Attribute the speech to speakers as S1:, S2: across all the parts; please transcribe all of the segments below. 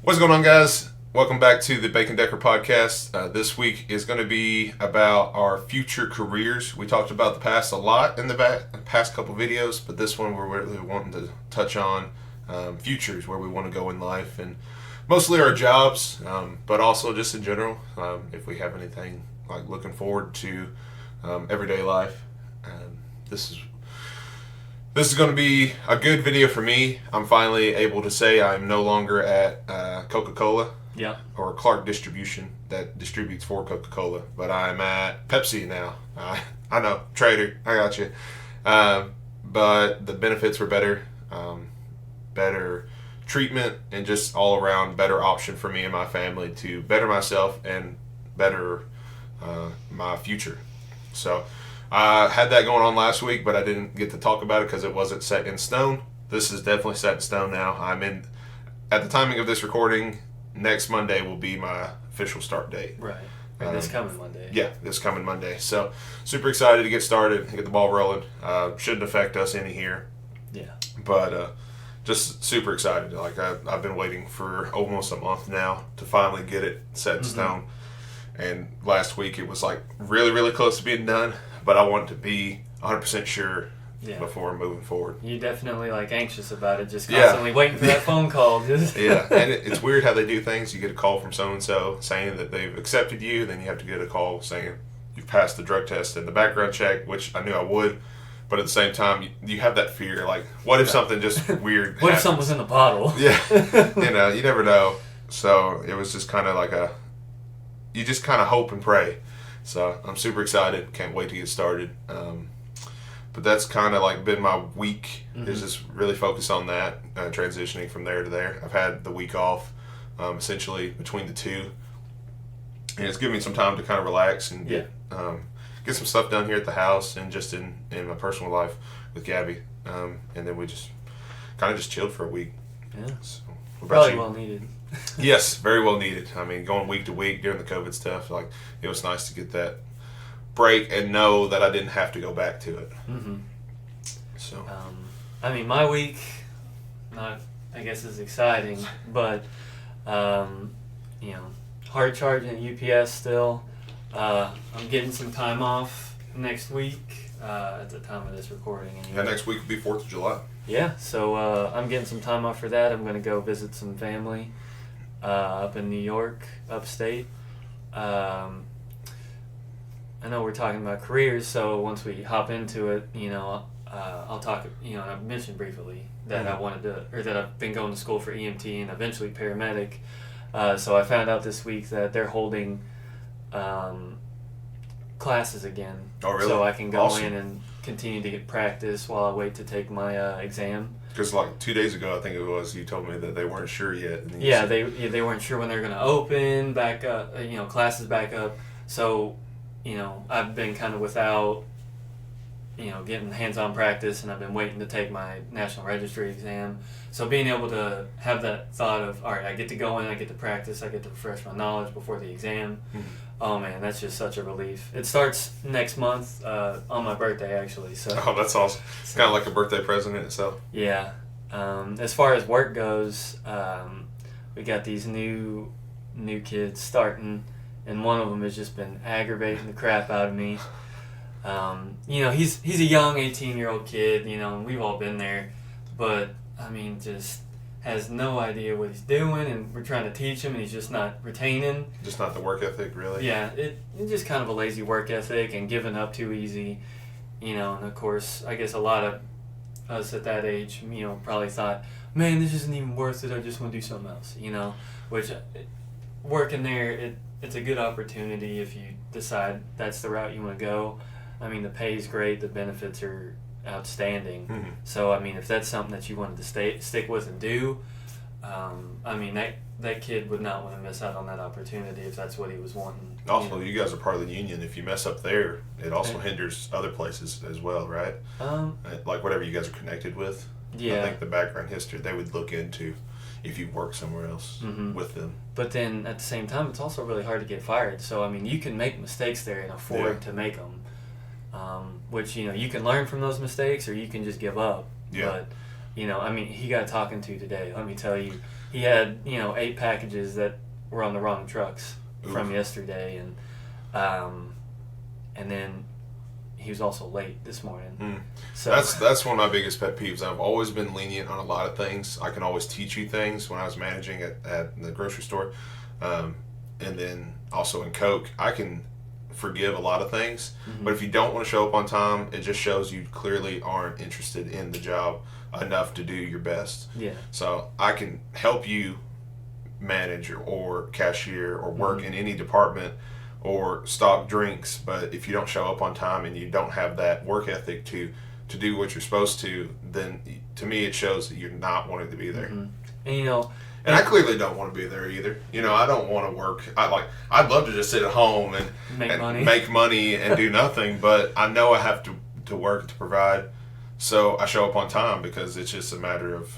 S1: What's going on, guys? Welcome back to the Bacon Decker podcast. This week is going to be about our future careers. We talked about the past a lot in the past couple videos, but this one we're really wanting to touch on futures, where we want to go in life, and mostly our jobs, but also just in general, if we have anything like looking forward to everyday life. This is going to be a good video for me. I'm finally able to say I'm no longer at Coca-Cola or Clark Distribution that distributes for Coca-Cola, but I'm at Pepsi now. I know, trader, I got you. But the benefits were better, better treatment, and just all around better option for me and my family to better myself and better my future. So I had that going on last week, but I didn't get to talk about it because it wasn't set in stone. This is definitely set in stone now. At the timing of this recording, next Monday will be my official start date.
S2: Right. This coming Monday.
S1: Yeah, this coming Monday. So super excited to get started and get the ball rolling. Shouldn't affect us any here.
S2: Yeah.
S1: But just super excited. Like I've been waiting for almost a month now to finally get it set in stone. And last week it was like really, really close to being done. But I want to be 100% sure before moving forward.
S2: You're definitely anxious about it, just constantly waiting for that phone call.
S1: Yeah, and it's weird how they do things. You get a call from so-and-so saying that they've accepted you, then you have to get a call saying you've passed the drug test and the background check, which I knew I would. But at the same time, you have that fear, like, what if something just weird
S2: What if something was in the bottle?
S1: Yeah, you never know. So it was just kind of like you just kind of hope and pray. So I'm super excited. Can't wait to get started. But that's kind of been my week. Is just really focus on that, transitioning from there to there. I've had the week off, essentially between the two, and it's given me some time to kind of relax and get some stuff done here at the house and just in my personal life with Gabby. And then we just kind of just chilled for a week.
S2: Yeah.
S1: So,
S2: probably well needed.
S1: Yes, very well needed. I mean, going week to week during the COVID stuff, it was nice to get that break and know that I didn't have to go back to it. So,
S2: my week, not I guess is exciting, but hard charging at UPS still. I'm getting some time off next week at the time of this recording.
S1: And next week will be 4th of July.
S2: Yeah, so I'm getting some time off for that. I'm going to go visit some family up in New York, upstate. I know we're talking about careers, so once we hop into it, I'll talk. I mentioned briefly that I wanted to, or that I've been going to school for EMT and eventually paramedic. So I found out this week that they're holding classes again.
S1: Oh, really?
S2: So I can go in and continue to get practice while I wait to take my exam.
S1: Because 2 days ago, I think it was, you told me that they weren't sure yet. And
S2: they weren't sure when they're going to open back up. Classes back up. So, I've been kind of without, getting hands-on practice, and I've been waiting to take my National Registry exam. So being able to have that thought of, all right, I get to go in, I get to practice, I get to refresh my knowledge before the exam. Oh man, that's just such a relief. It starts next month on my birthday, actually. So.
S1: Oh, that's awesome. It's kind of like a birthday present in itself.
S2: Yeah. As far as work goes, we got these new kids starting, and one of them has just been aggravating the crap out of me. He's a young 18-year-old kid, and we've all been there, but just has no idea what he's doing, and we're trying to teach him, and he's just not retaining.
S1: Just not the work ethic, really.
S2: Yeah, it's just kind of a lazy work ethic and giving up too easy, and of course, I guess a lot of us at that age, probably thought, man, this isn't even worth it, I just want to do something else, which working there, it's a good opportunity if you decide that's the route you want to go. The pay is great, the benefits are outstanding. So, if that's something that you wanted to stick with and do, that kid would not want to miss out on that opportunity if that's what he was wanting.
S1: Also, you guys are part of the union. If you mess up there, it also hinders other places as well, right? Whatever you guys are connected with.
S2: Yeah.
S1: I think the background history they would look into if you work somewhere else with them.
S2: But then at the same time, it's also really hard to get fired. So, you can make mistakes there and afford to make them. Which, you can learn from those mistakes or you can just give up.
S1: Yeah.
S2: But, You know, I mean, he got talking to today. Let me tell you, he had 8 packages that were on the wrong trucks from yesterday, and then he was also late this morning. So
S1: that's one of my biggest pet peeves. I've always been lenient on a lot of things. I can always teach you things. When I was managing at the grocery store, and then also in Coke, I can forgive a lot of things. But if you don't want to show up on time, it just shows you clearly aren't interested in the job enough to do your best.
S2: Yeah.
S1: So I can help you manage or cashier or work in any department or stock drinks, but if you don't show up on time and you don't have that work ethic to do what you're supposed to, then to me it shows that you're not wanting to be there.
S2: And
S1: I clearly don't want to be there either. I don't want to work. I'd love to just sit at home and make money and do nothing, but I know I have to work to provide. So I show up on time because it's just a matter of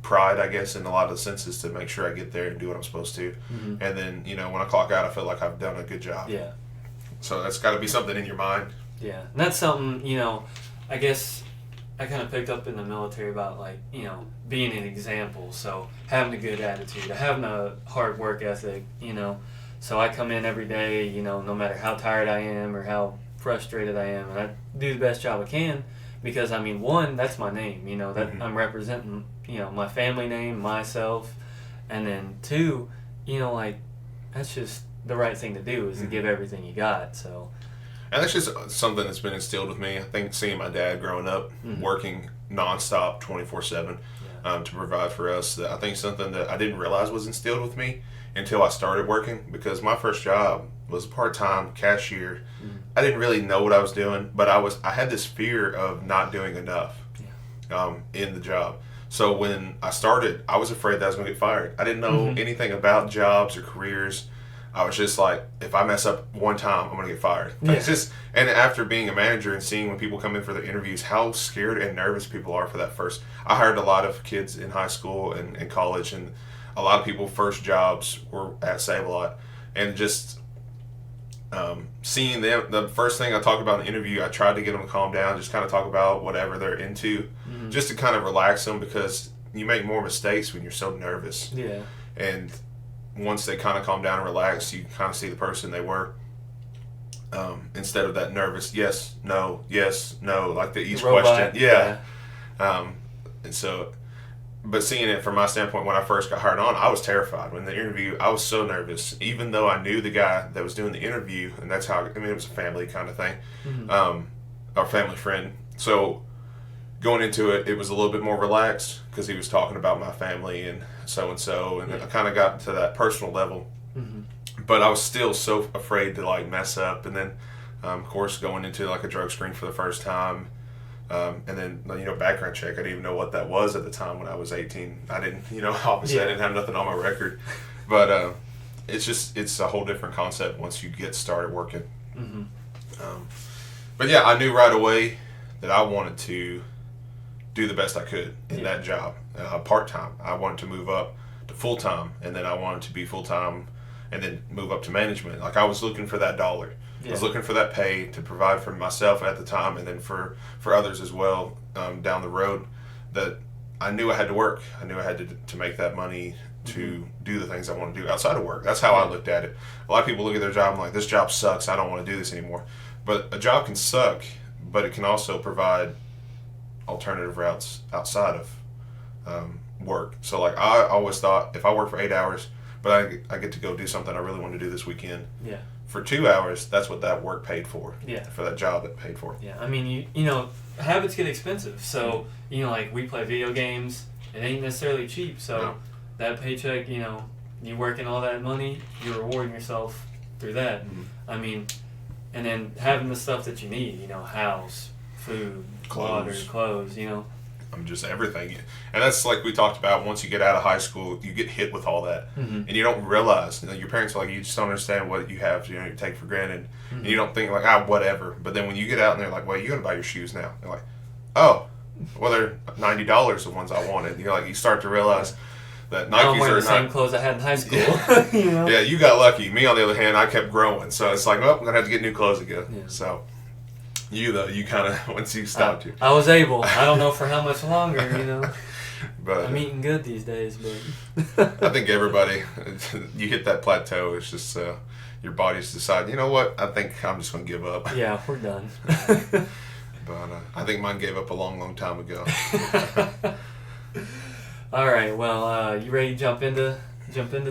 S1: pride, I guess, in a lot of the senses, to make sure I get there and do what I'm supposed to. And then, when I clock out, I feel like I've done a good job.
S2: Yeah.
S1: So that's got to be something in your mind.
S2: Yeah. And that's something, I guess I kind of picked up in the military about, being an example. So having a good attitude, having a hard work ethic, So I come in every day, no matter how tired I am or how frustrated I am, and I do the best job I can. Because, one, that's my name, that I'm representing, my family name, myself. And then, 2, that's just the right thing to do, is to give everything you got, so.
S1: And that's just something that's been instilled with me. I think seeing my dad growing up, working nonstop, 24/7, to provide for us, I think something that I didn't realize was instilled with me until I started working, because my first job was a part-time cashier. I didn't really know what I was doing, but I had this fear of not doing enough in the job. So when I started, I was afraid that I was going to get fired. I didn't know anything about jobs or careers. I was just like, if I mess up one time, I'm going to get fired.
S2: Yeah.
S1: It's just, and after being a manager and seeing when people come in for their interviews, how scared and nervous people are for that first. I hired a lot of kids in high school and college, and a lot of people first jobs were at Save-A-Lot, and just seeing them, the first thing I talked about in the interview, I tried to get them to calm down, just kind of talk about whatever they're into, just to kind of relax them, because you make more mistakes when you're so nervous.
S2: Yeah.
S1: And once they kind of calm down and relax, you kind of see the person they were, instead of that nervous yes, no, like each question. Yeah. And so, but seeing it from my standpoint, when I first got hired on, I was terrified. When the interview, I was so nervous, even though I knew the guy that was doing the interview, and that's how, it was a family kind of thing, our family friend. So going into it, it was a little bit more relaxed, because he was talking about my family and so, and I kind of got to that personal level. But I was still so afraid to mess up, and then, of course, going into a drug screen for the first time. And then, background check. I didn't even know what that was at the time when I was 18. I didn't, obviously I didn't have nothing on my record. But it's a whole different concept once you get started working. But yeah, I knew right away that I wanted to do the best I could in that job. Part-time. I wanted to move up to full-time, and then I wanted to be full-time and then move up to management. I was looking for that dollar. I was looking for that pay to provide for myself at the time, and then for others as well down the road. That I knew I had to work. I knew I had to make that money to do the things I want to do outside of work. That's how I looked at it. A lot of people look at their job and like, this job sucks, I don't want to do this anymore. But a job can suck, but it can also provide alternative routes outside of work. So I always thought, if I work for 8 hours, but I get to go do something I really want to do this weekend.
S2: Yeah.
S1: For 2 hours, that's what that work paid for.
S2: Yeah.
S1: For that job it paid for.
S2: Yeah. Habits get expensive. So, we play video games. It ain't necessarily cheap. So that paycheck, you working all that money, you're rewarding yourself through that. And then having the stuff that you need, house, food, water, clothes,
S1: Just everything. And that's like we talked about, once you get out of high school, you get hit with all that. And you don't realize, your parents are like, you just don't understand what you have, you take for granted. And you don't think whatever. But then when you get out and they're like, well, you're going to buy your shoes now. They're like, oh, well, they're $90, the ones I wanted. You start to realize that Nikes
S2: I'm wearing
S1: are
S2: the same clothes I had in high school.
S1: Yeah, you got lucky. Me, on the other hand, I kept growing. So it's like, well, I'm going to have to get new clothes again.
S2: Yeah.
S1: So, You though, you kind of once you stopped you.
S2: I was able. I don't know for how much longer, you know.
S1: But
S2: I'm eating good these days, but
S1: I think everybody, you hit that plateau. It's just your body's decide. You know what? I think I'm just gonna give up.
S2: yeah, we're done.
S1: But I think mine gave up a long, long time ago.
S2: All right. Well, you ready to jump into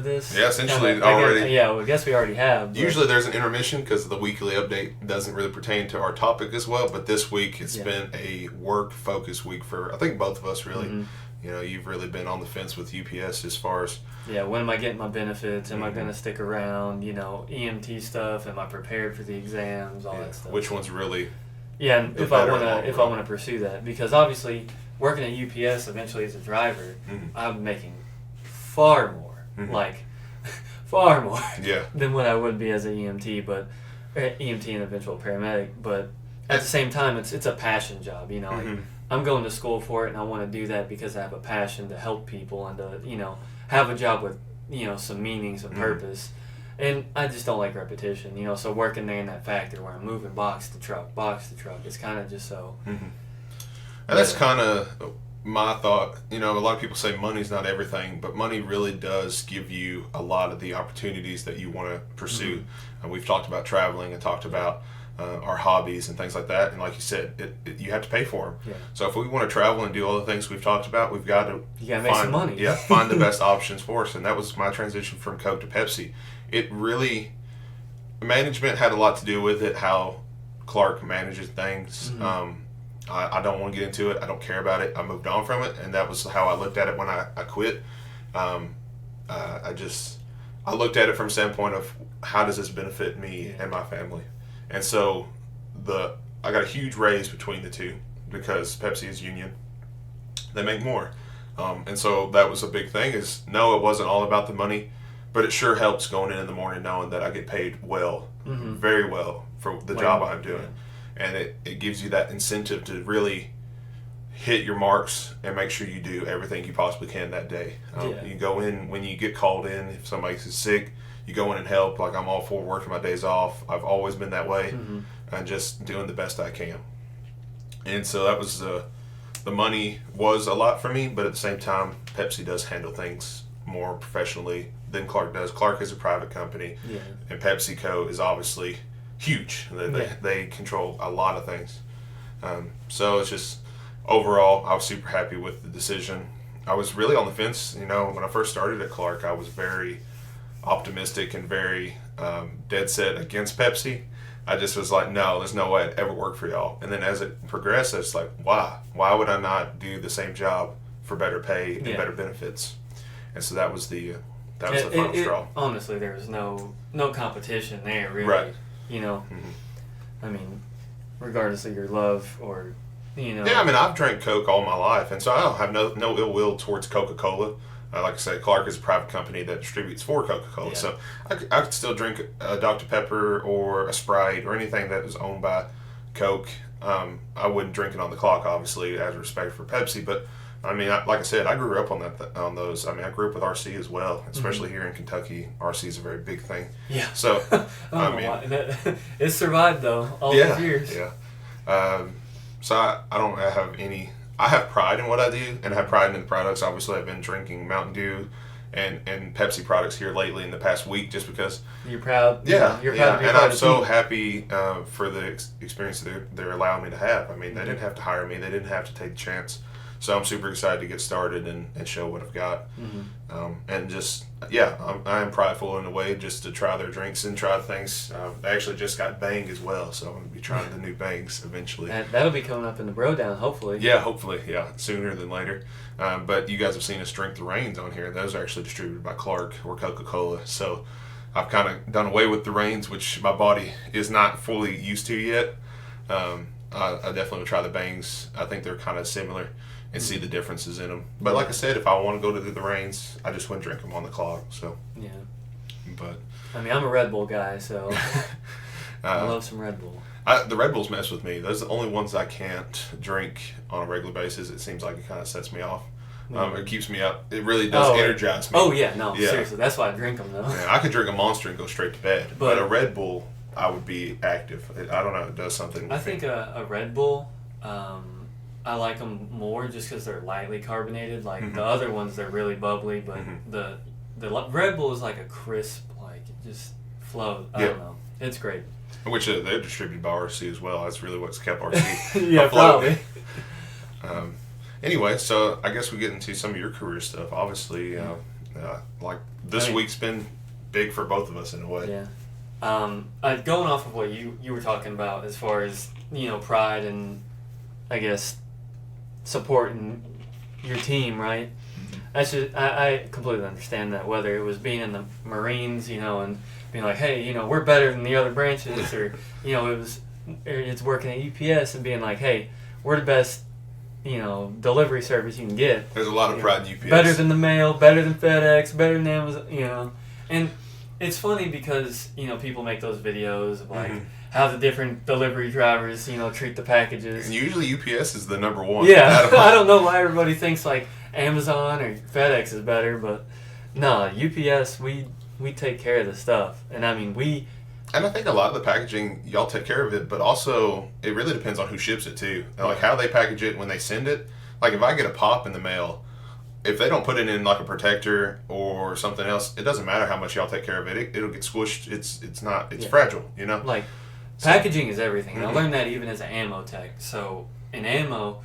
S2: this?
S1: Yeah, essentially
S2: Kinda,
S1: already.
S2: well, I guess we already have. But
S1: Usually there's an intermission because the weekly update doesn't really pertain to our topic as well. But this week it's been a work-focused week for I think both of us really.
S2: Mhm.
S1: You know, you've really been on the fence with UPS as far as
S2: Yeah, when am I getting my benefits? Am I going to stick around? You know, EMT stuff. Am I prepared for the exams? All that stuff.
S1: which one's really
S2: Yeah, and
S1: the
S2: if I
S1: better
S2: want
S1: long
S2: to
S1: run.
S2: pursue that, because obviously working at UPS eventually as a driver,
S1: Mhm.
S2: I'm making far more,
S1: Mhm.
S2: like far more
S1: yeah.
S2: than what I would be as an EMT, but EMT and eventual paramedic. But at the same time, it's a passion job. You know, like
S1: Mhm.
S2: I'm going to school for it, and I want to do that because I have a passion to help people and to have a job with some meaning, some purpose. And I just don't like repetition, so working there in that factory where I'm moving box to truck, it's kind of just so.
S1: Mm-hmm. And that's kind of my thought. A lot of people say money's not everything, but money really does give you a lot of the opportunities that you want to pursue.
S2: Mm-hmm.
S1: And we've talked about traveling and talked about our hobbies and things like that. And like you said, you have to pay for them.
S2: Yeah.
S1: So if we want to travel and do all the things we've talked about, we've got to
S2: You gotta make some money.
S1: Yeah, find the best options for us. And that was my transition from Coke to Pepsi. It really, management had a lot to do with it, how Clark manages things.
S2: Mm-hmm.
S1: I don't want to get into it. I don't care about it. I moved on from it, and that was how I looked at it when I quit. I looked at it from a standpoint of how does this benefit me and my family, and so I got a huge raise between the two because Pepsi is union. They make more, and so that was a big thing. Is no, it wasn't all about the money, but it sure helps going in the morning knowing that I get paid well, very well for the job I'm doing. And it gives you that incentive to really hit your marks and make sure you do everything you possibly can that day. You go in, when you get called in, if somebody's sick, you go in and help. Like I'm all for working my days off. I've always been that way, and just doing the best I can. And so that was the money was a lot for me, but at the same time, Pepsi does handle things more professionally than Clark does. Clark is a private company, and PepsiCo is obviously huge. They control a lot of things. So it's just, overall, I was super happy with the decision. I was really on the fence. When I first started at Clark, I was very optimistic and very dead set against Pepsi. I just was like, no, there's no way I'd ever work for y'all. And then as it progressed, it's like, why? Why would I not do the same job for better pay and better benefits? And so that was the final straw.
S2: Honestly, there was no competition there, really.
S1: Right.
S2: I mean, regardless of your love or,
S1: Yeah, I mean, I've drank Coke all my life, and so I don't have no ill will towards Coca-Cola. Like I said, Clark is a private company that distributes for Coca-Cola,
S2: Yeah.
S1: so I could still drink a Dr. Pepper or a Sprite or anything that was owned by Coke. I wouldn't drink it on the clock, obviously, out of respect for Pepsi, but I mean, like I said, I grew up on those. I mean, I grew up with RC as well, especially here in Kentucky. RC is a very big thing.
S2: Yeah.
S1: So, I mean,
S2: it survived though all these years.
S1: Yeah. So I don't have any. I have pride in what I do, and I have pride in the products. Obviously, I've been drinking Mountain Dew and Pepsi products here lately in the past week, just because.
S2: You're proud.
S1: Yeah,
S2: you're proud.
S1: and I'm so happy for the experience that they're allowing me to have. I mean, they didn't have to hire me. They didn't have to take the chance. So I'm super excited to get started and show what I've got. And just, I am prideful in a way just to try their drinks and try things. I actually just got Bang as well, so I'm going to be trying the new Bangs eventually.
S2: That'll be coming up in the Bro Down, hopefully.
S1: Yeah, hopefully, sooner than later. But you guys have seen us drink the Reigns on here. Those are actually distributed by Clark or Coca-Cola. So I've kind of done away with the Reigns, which my body is not fully used to yet. I definitely would try the Bangs. I think they're kind of similar and see the differences in them. But like I said, if I want to go to the Reigns, I just wouldn't drink them on the clock. So
S2: yeah.
S1: But
S2: I mean, I'm a Red Bull guy, so I love some Red Bull.
S1: The Red Bulls mess with me. Those are the only ones I can't drink on a regular basis. It seems like it kind of sets me off. It keeps me up. It really does energize me.
S2: Oh yeah, no, seriously, that's why I drink them though.
S1: Yeah, I could drink a Monster and go straight to bed, but a Red Bull I would be active. I don't know. It does something.
S2: I think a Red Bull. I like them more just because they're lightly carbonated. Like the other ones, they're really bubbly, but the Red Bull is like a crisp, like it just flows. I don't know. It's great.
S1: Which they're distributed by RC as well. That's really what's kept RC
S2: yeah,
S1: afloat.
S2: probably.
S1: Anyway, so I guess we get into some of your career stuff. Obviously, like this week's been big for both of us in a way.
S2: Yeah. Going off of what you were talking about as far as, pride and, I guess, supporting your team, right? That's just, I completely understand that, whether it was being in the Marines, and being like, hey, we're better than the other branches, or, it's working at UPS and being like, hey, we're the best, delivery service you can get.
S1: There's a lot of pride in UPS.
S2: Better than the mail, better than FedEx, better than Amazon, And it's funny because, people make those videos of like how the different delivery drivers, treat the packages.
S1: And usually UPS is the number one.
S2: Yeah, I don't know why everybody thinks like Amazon or FedEx is better, but no, UPS, we take care of the stuff. And I mean,
S1: And I think a lot of the packaging, y'all take care of it, but also it really depends on who ships it too. Like how they package it when they send it. Like if I get a pop in the mail, if they don't put it in like a protector or something else, it doesn't matter how much y'all take care of it. It'll get squished. It's fragile,
S2: Like packaging is everything. And I learned that even as an ammo tech. So in ammo,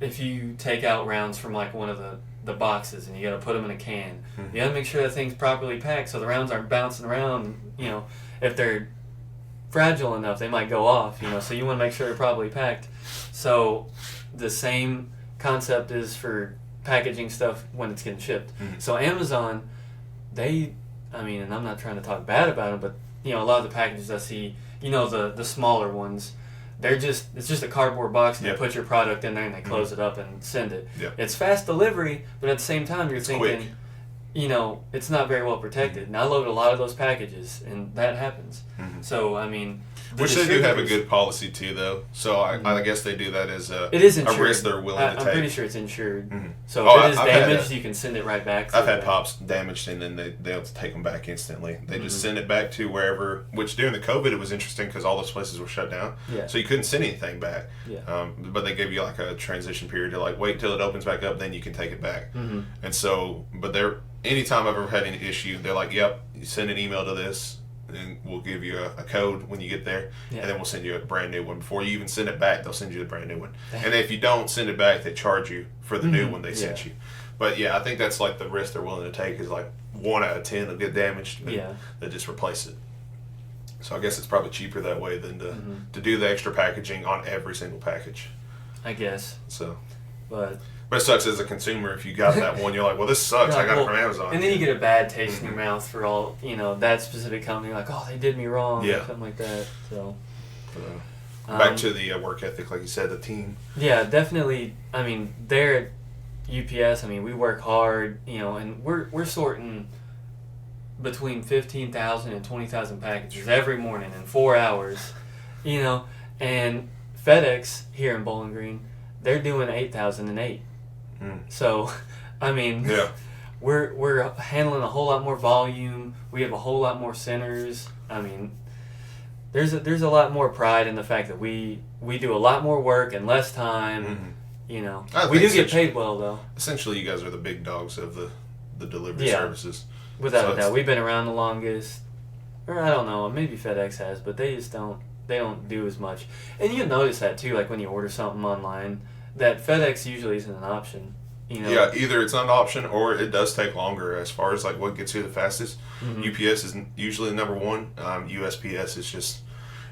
S2: if you take out rounds from like one of the boxes and you got to put them in a can, you got to make sure that thing's properly packed so the rounds aren't bouncing around. If they're fragile enough, they might go off. So you want to make sure they're properly packed. So the same concept is for packaging stuff when it's getting shipped. So Amazon, and I'm not trying to talk bad about them, but a lot of the packages I see, the smaller ones, it's just a cardboard box and they put your product in there and they close it up and send it. It's fast delivery, but at the same time you're thinking,
S1: quick.
S2: It's not very well protected. And I load a lot of those packages and that happens. So
S1: which they do have a good policy too, though. So I guess they do that as a risk they're willing to take.
S2: I'm pretty sure it's insured. So if it is damaged, you can send it right back.
S1: I've had pops damaged and then they have to take them back instantly. They just send it back to wherever. Which during the COVID it was interesting because all those places were shut down. So you couldn't send anything back. But they gave you like a transition period to like wait till it opens back up, then you can take it back. And so, but anytime I've ever had any issue, they're like, yep, you send an email to this. And we'll give you a code when you get there, and then we'll send you a brand new one. Before you even send it back, they'll send you a brand new one. And if you don't send it back, they charge you for the new one they sent you. But yeah, I think that's like the risk they're willing to take is like 1 out of 10 will get damaged, and they just replace it. So I guess it's probably cheaper that way than to do the extra packaging on every single package.
S2: I guess.
S1: So,
S2: but
S1: it sucks as a consumer if you got that one. You're like, well, this sucks. I got it from Amazon.
S2: And then you get a bad taste in your mouth for all that specific company. Like, oh, they did me wrong, or something like that. So,
S1: back to the work ethic, like you said, the team.
S2: Yeah, definitely. I mean, there at UPS, we work hard, and we're sorting between 15,000 and 20,000 packages every morning in 4 hours, and FedEx here in Bowling Green, they're doing 8,008. So, we're handling a whole lot more volume. We have a whole lot more centers. There's a lot more pride in the fact that we do a lot more work in less time. We do get paid well though.
S1: Essentially, you guys are the big dogs of the delivery services.
S2: Without a doubt, we've been around the longest. Or I don't know, maybe FedEx has, but they just don't. They don't do as much. And you'll notice that too, like when you order something online. That FedEx usually isn't an option.
S1: Yeah, either it's not an option or it does take longer as far as like what gets you the fastest. UPS is usually the number one. USPS is just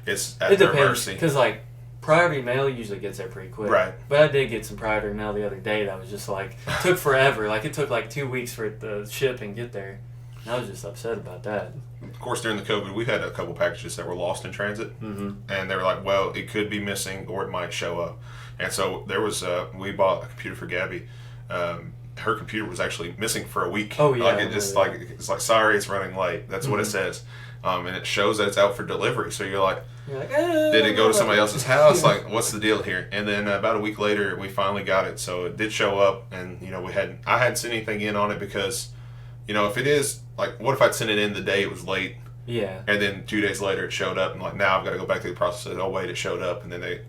S1: it's at their mercy.
S2: Because like priority mail usually gets there pretty quick.
S1: Right.
S2: But I did get some priority mail the other day that was just like took forever. Like it took like 2 weeks for it to ship and get there. And I was just upset about that.
S1: Of course, during the COVID, we had a couple packages that were lost in transit, and they were like, "Well, it could be missing, or it might show up." And so there was we bought a computer for Gabby. Her computer was actually missing for a week.
S2: Oh yeah.
S1: Like it's like sorry, it's running late. That's what it says, and it shows that it's out for delivery. So you're like did it go to somebody else's house? Like, what's the deal here? And then about a week later, we finally got it. So it did show up, and I hadn't sent anything in on it because, if it is like, what if I'd sent it in the day it was late,
S2: Yeah.
S1: And then 2 days later it showed up, and like now I've got to go back through the process. Oh wait, it showed up, and then they,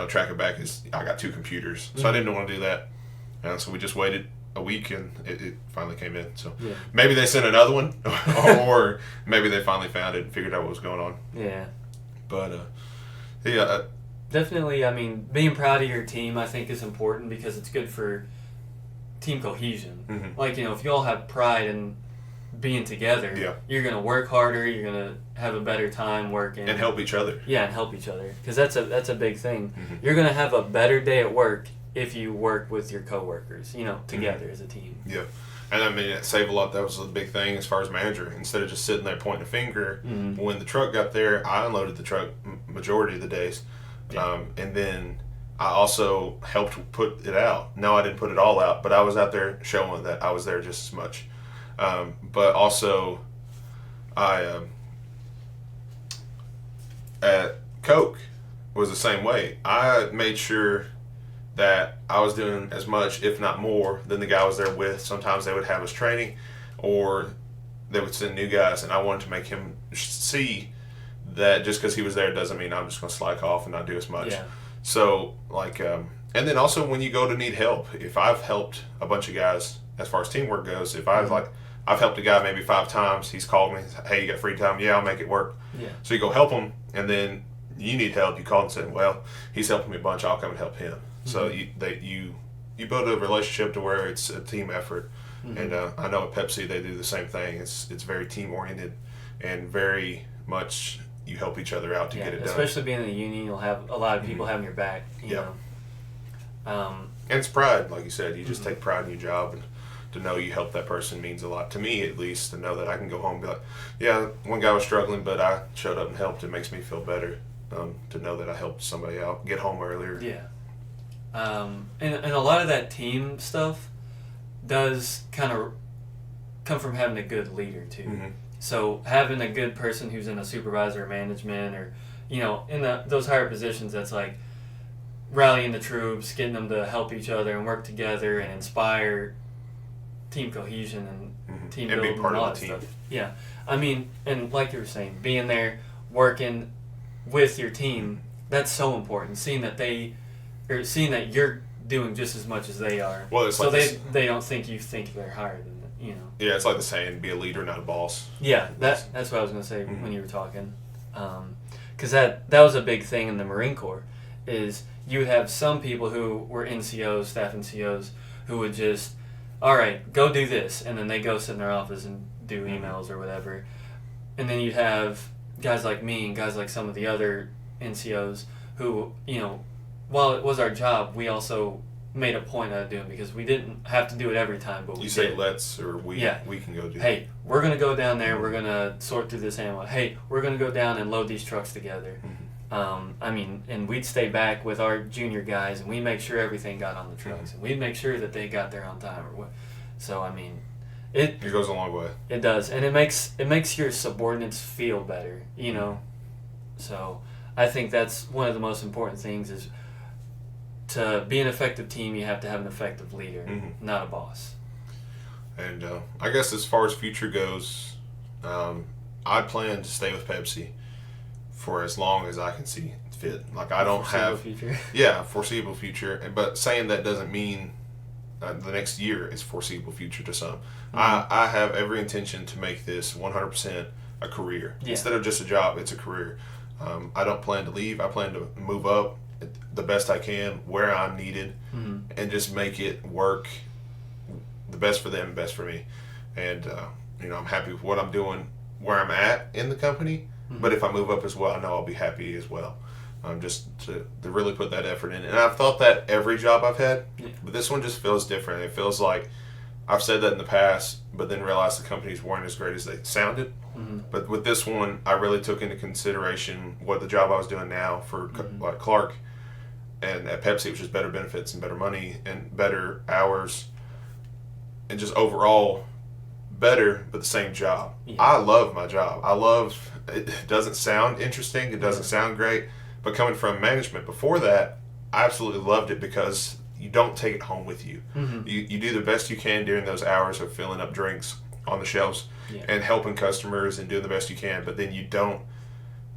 S1: track it back as I got 2 computers. So I didn't want to do that, and so we just waited a week, and it finally came in. So maybe they sent another one, or maybe they finally found it and figured out what was going on.
S2: Yeah.
S1: But
S2: definitely. I mean, being proud of your team, I think, is important because it's good for team cohesion.
S1: Mm-hmm.
S2: Like, if you all have pride in being together, you're gonna work harder. You're gonna have a better time working
S1: and help each other.
S2: Yeah, and help each other, because that's a big thing.
S1: Mm-hmm.
S2: You're gonna have a better day at work if you work with your coworkers, together as a team.
S1: Yeah. And I mean, it saved a lot. That was a big thing as far as manager. Instead of just sitting there pointing a finger, when the truck got there, I unloaded the truck majority of the days. Yeah. And then I also helped put it out. No, I didn't put it all out, but I was out there showing that I was there just as much. But also, I at Coke was the same way. I made sure that I was doing as much, if not more, than the guy I was there with. Sometimes they would have us training, or they would send new guys, and I wanted to make him see that just because he was there doesn't mean I'm just going to slack off and not do as much.
S2: Yeah.
S1: So, and then also when you go to need help, if I've helped a bunch of guys as far as teamwork goes, if I was I've helped a guy maybe 5 times, he's called me, hey, you got free time? Yeah, I'll make it work.
S2: Yeah.
S1: So you go help him, and then you need help, you call and say, well, he's helping me a bunch, I'll come and help him. So you build a relationship to where it's a team effort, and I know at Pepsi they do the same thing. It's very team oriented, and very much you help each other out to get it done.
S2: Especially being in the union, you'll have a lot of people having your back. You know.
S1: And it's pride, like you said. You just take pride in your job, and to know you helped that person means a lot to me, at least. To know that I can go home and be like, yeah, one guy was struggling, but I showed up and helped. It makes me feel better to know that I helped somebody out get home earlier.
S2: Yeah. And a lot of that team stuff does kind of come from having a good leader too.
S1: Mm-hmm.
S2: So having a good person who's in a supervisor or management, or in those higher positions, that's like rallying the troops, getting them to help each other and work together and inspire team cohesion and team building and all that stuff. Yeah, I mean, and like you were saying, being there, working with your team, that's so important. Seeing that you're doing just as much as they are.
S1: Well, it's
S2: so
S1: like
S2: they don't think you think they're higher than them.
S1: Yeah, it's like the saying, be a leader, not a boss.
S2: Yeah, that's what I was going to say when you were talking. Because that was a big thing in the Marine Corps, is you would have some people who were NCOs, staff NCOs, who would just, all right, go do this, and then they go sit in their office and do emails or whatever. And then you'd have guys like me and guys like some of the other NCOs who, while it was our job, we also made a point out of doing, because we didn't have to do it every time, but we
S1: say
S2: did.
S1: Let's, or we can go do
S2: hey, we're going to go down there, we're going to sort through this ammo. Hey, we're going to go down and load these trucks together. And we'd stay back with our junior guys, and we'd make sure everything got on the trucks, and we'd make sure that they got there on time. So, I mean, it
S1: goes a long way.
S2: It does, and it makes your subordinates feel better, So, I think that's one of the most important things is, to be an effective team, you have to have an effective leader, not a boss.
S1: And I guess as far as future goes, I plan to stay with Pepsi for as long as I can see fit. Like, I don't have
S2: future.
S1: Yeah, foreseeable future. But saying that doesn't mean the next year is foreseeable future to some. I have every intention to make this 100% a career. Instead of just a job, it's a career. I don't plan to leave. I plan to move up the best I can where I'm needed, and just make it work the best for them, best for me. And I'm happy with what I'm doing where I'm at in the company, but if I move up as well, I know I'll be happy as well. Just to really put that effort in. And I've thought that every job I've had, but this one just feels different. It feels like I've said that in the past, but then realized the companies weren't as great as they sounded. But with this one, I really took into consideration what the job I was doing now for like Clark, and at Pepsi, which is better benefits and better money and better hours, and just overall better, but the same job. I love my job. It doesn't sound interesting. It doesn't sound great. But coming from management before that, I absolutely loved it, because you don't take it home with you. You do the best you can during those hours of filling up drinks on the shelves
S2: Yeah.
S1: and helping customers and doing the best you can, but then you don't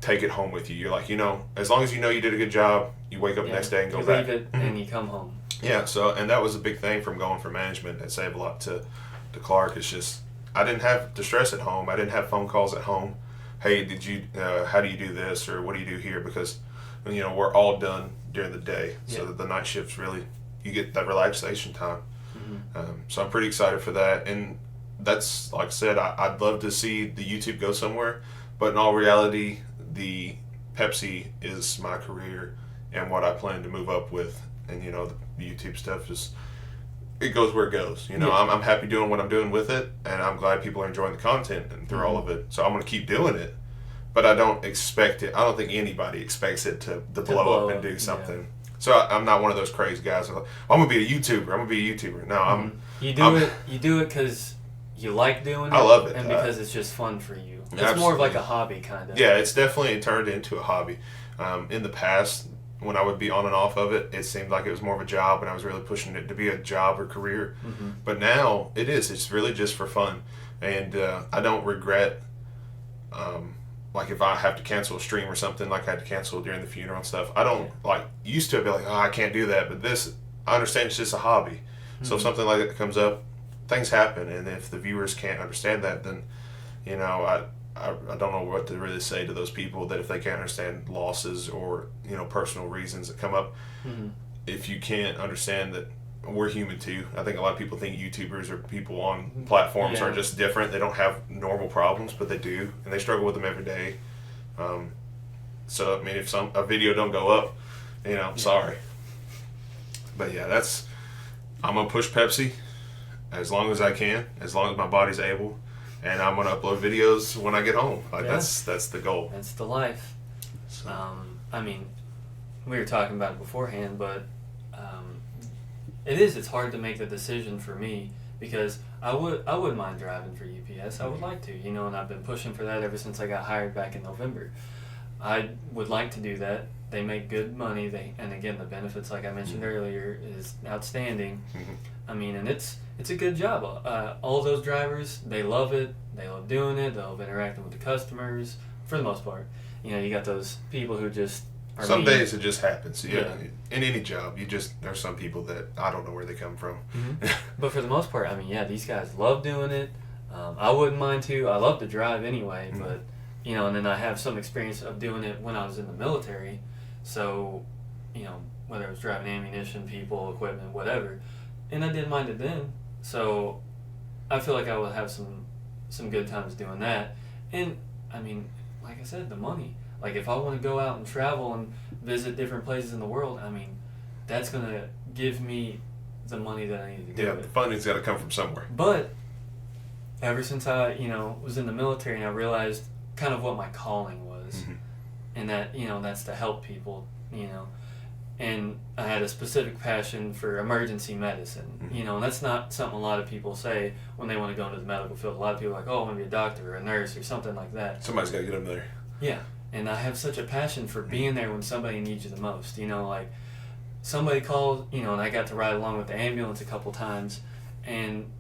S1: take it home with you. You're like, as long as you know you did a good job, you wake up the next day and go
S2: you
S1: back.
S2: leave it and you come home.
S1: Yeah, and that was a big thing from going from management at Save a Lot to Clark. It's just, I didn't have distress at home. I didn't have phone calls at home. Hey, how do you do this, or what do you do here? Because, we're all done during the day. So that the night shifts really, you get that relaxation time. So I'm pretty excited for that. And that's, like I said, I'd love to see the YouTube go somewhere. But in all reality, the Pepsi is my career and what I plan to move up with. And, the YouTube stuff it goes where it goes. I'm happy doing what I'm doing with it, and I'm glad people are enjoying the content and through all of it. So I'm going to keep doing it, but I don't expect it. I don't think anybody expects it to blow up and do something. Yeah. So I'm not one of those crazy guys. Like, I'm going to be a YouTuber. I'm going to be a YouTuber. No,
S2: You do it because you like doing it.
S1: I love it.
S2: And because it's just fun for you. It's
S1: absolutely.
S2: More of like a hobby, kind of.
S1: Yeah, it's definitely turned into a hobby. In the past, when I would be on and off of it, it seemed like it was more of a job, and I was really pushing it to be a job or career. But now it is. It's really just for fun. And I don't regret, like if I have to cancel a stream or something, like I had to cancel during the funeral and stuff. I don't, used to be like, I can't do that. But I understand it's just a hobby. So if something like that comes up, things happen. And if the viewers can't understand that, then, I don't know what to really say to those people that if they can't understand losses or, personal reasons that come up, if you can't understand that we're human too. I think a lot of people think YouTubers or people on platforms are just different. They don't have normal problems, but they do, and they struggle with them every day. So, if a video don't go up, sorry. But yeah, I'm going to push Pepsi as long as I can, as long as my body's able. And I'm going to upload videos when I get home. That's the goal.
S2: That's the life. So. We were talking about it beforehand, but it's hard to make the decision for me because I wouldn't mind driving for UPS. I would like to, and I've been pushing for that ever since I got hired back in November. I would like to do that. They make good money. And again, the benefits, like I mentioned earlier, is outstanding. And it's a good job. All those drivers, they love it. They love doing it. They love interacting with the customers for the most part. You got those people who just are
S1: some days it just happens. Yeah. In any job, there's some people that I don't know where they come from.
S2: But for the most part, these guys love doing it. I wouldn't mind too. I love to drive anyway, but and then I have some experience of doing it when I was in the military. So, whether it was driving ammunition, people, equipment, whatever, and I didn't mind it then. So, I feel like I would have some good times doing that. And like I said, the money. Like if I want to go out and travel and visit different places in the world, that's gonna give me the money that I need to do it.
S1: The funding's got to come from somewhere.
S2: But ever since I, was in the military and I realized kind of what my calling was, and that that's to help people, and I had a specific passion for emergency medicine, and that's not something a lot of people say when they want to go into the medical field. A lot of people are like, oh, I want to be a doctor or a nurse or something like that.
S1: Somebody's got to get them there.
S2: Yeah, and I have such a passion for being there when somebody needs you the most. Like somebody called, and I got to ride along with the ambulance a couple times, and